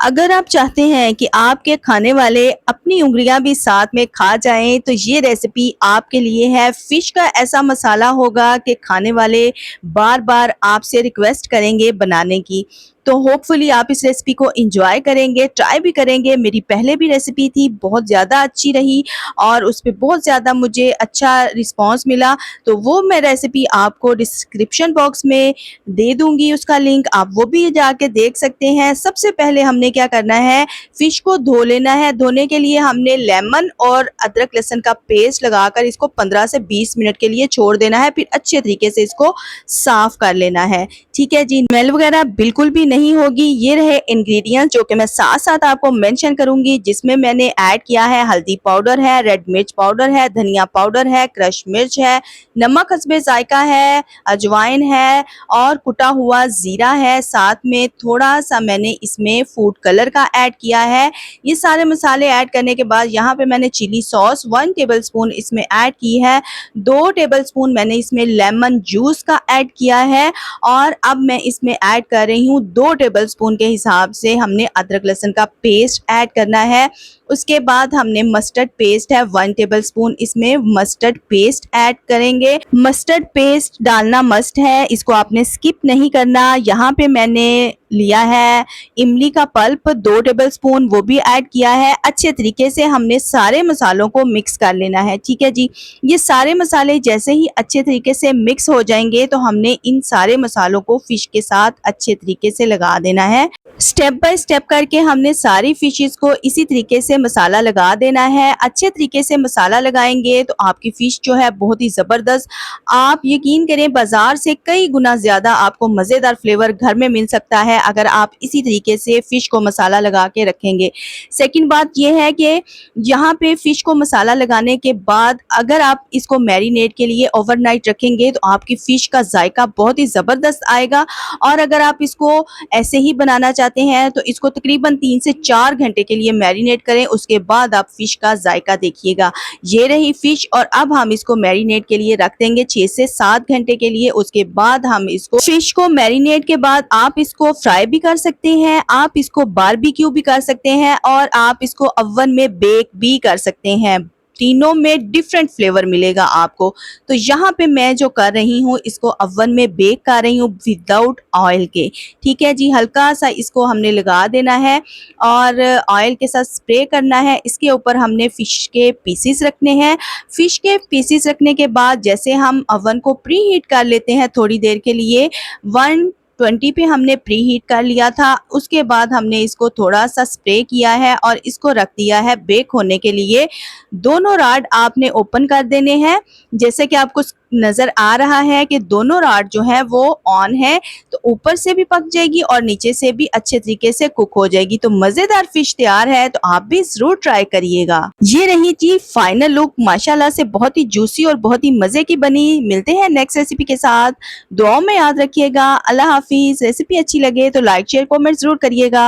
अगर आप चाहते हैं कि आपके खाने वाले अपनी उँगलियां भी साथ में खा जाएं तो ये रेसिपी आपके लिए है। फिश का ऐसा मसाला होगा कि खाने वाले बार बार आपसे रिक्वेस्ट करेंगे बनाने की। तो होपफुली आप इस रेसिपी को एंजॉय करेंगे, ट्राई भी करेंगे। मेरी पहले भी रेसिपी थी, बहुत ज़्यादा अच्छी रही और उस पे बहुत ज़्यादा मुझे अच्छा रिस्पांस मिला। तो वो मैं रेसिपी आपको डिस्क्रिप्शन बॉक्स में दे दूंगी, उसका लिंक आप वो भी जाके देख सकते हैं। सबसे पहले हमने क्या करना है, फिश को धो लेना है। धोने के लिए हमने लेमन और अदरक लहसुन का पेस्ट लगाकर इसको 15 से 20 मिनट के लिए छोड़ देना है, फिर अच्छे तरीके से इसको साफ कर लेना है। ठीक है जी, स्मेल वगैरह बिल्कुल भी नहीं होगी। ये रहे इंग्रेडिएंट्स जो कि मैं साथ साथ आपको मेंशन करूंगी, जिसमें मैंने ऐड किया है हल्दी पाउडर है, रेड मिर्च पाउडर है, धनिया पाउडर है, क्रश मिर्च है, नमक हस्बे जायका है, अजवाइन है और कुटा हुआ जीरा है। साथ में थोड़ा सा मैंने इसमें फूड कलर का ऐड किया है। ये सारे मसाले ऐड करने के बाद यहाँ पे मैंने चिली सॉस 1 टेबलस्पून इसमें ऐड की है। 2 टेबलस्पून मैंने इसमें लेमन जूस का ऐड किया है और अब मैं इसमें ऐड कर रही हूँ 2 टेबलस्पून के हिसाब से हमने अदरक लहसुन का पेस्ट ऐड करना है। उसके बाद हमने मस्टर्ड पेस्ट है 1 टेबलस्पून, इसमें मस्टर्ड पेस्ट ऐड करेंगे। मस्टर्ड पेस्ट डालना मस्ट है, इसको आपने स्किप नहीं करना। यहाँ पे मैंने लिया है इमली का पल्प 2 टेबलस्पून, वो भी ऐड किया है। अच्छे तरीके से हमने सारे मसालों को मिक्स कर लेना है। ठीक है जी, ये सारे मसाले जैसे ही अच्छे तरीके से मिक्स हो जाएंगे तो हमने इन सारे मसालों को फिश के साथ अच्छे तरीके से लगा देना है। स्टेप बाय स्टेप करके हमने सारी फिशेस को इसी तरीके से मसाला लगा देना है। अच्छे तरीके से मसाला लगाएंगे तो आपकी फिश जो है बहुत ही ज़बरदस्त, आप यकीन करें बाजार से कई गुना ज़्यादा आपको मज़ेदार फ्लेवर घर में मिल सकता है अगर आप इसी तरीके से फ़िश को मसाला लगा के रखेंगे। सेकंड बात यह है कि यहाँ पे फ़िश को मसाला लगाने के बाद अगर आप इसको मैरिनेट के लिए ओवरनाइट रखेंगे तो आपकी फ़िश का जायका बहुत ही ज़बरदस्त आएगा। और अगर आप इसको ऐसे ही बनाना चाहते हैं तो इसको तकरीबन 3 से 4 घंटे के लिए मैरिनेट करें, उसके बाद आप फिश का जायका देखिएगा। ये रही फिश और अब हम इसको मैरिनेट के लिए रख देंगे 6 से 7 घंटे के लिए। उसके बाद हम इसको फिश को मैरिनेट के बाद आप इसको फ्राई भी कर सकते हैं, आप इसको बारबेक्यू भी कर सकते हैं और आप इसको ओवन में बेक भी कर सकते हैं। तीनों में डिफरेंट फ्लेवर मिलेगा आपको। तो यहाँ पे मैं जो कर रही हूँ इसको ओवन में बेक कर रही हूँ विदाउट ऑयल के। ठीक है जी, हल्का सा इसको हमने लगा देना है और ऑयल के साथ स्प्रे करना है। इसके ऊपर हमने फिश के पीसीस रखने हैं। फिश के पीसीस रखने के बाद जैसे हम ओवन को प्री हीट कर लेते हैं थोड़ी देर के लिए, 120 पे हमने प्री हीट कर लिया था। उसके बाद हमने इसको थोड़ा सा स्प्रे किया है और इसको रख दिया है बेक होने के लिए। दोनों राड आपने ओपन कर देने हैं। जैसे कि आपको नज़र आ रहा है कि दोनों राड जो है वो ऑन है, तो ऊपर से भी पक जाएगी और नीचे से भी अच्छे तरीके से कुक हो जाएगी। तो मज़ेदार फिश तैयार है, तो आप भी ज़रूर ट्राई करिएगा। ये रही जी फाइनल लुक, माशाल्लाह से बहुत ही जूसी और बहुत ही मज़े की बनी। मिलते हैं नेक्स्ट रेसिपी के साथ, दुआओं में याद रखिएगा। अल्लाह हाफिज़। रेसिपी अच्छी लगे तो लाइक शेयर कमेंट ज़रूर करिएगा।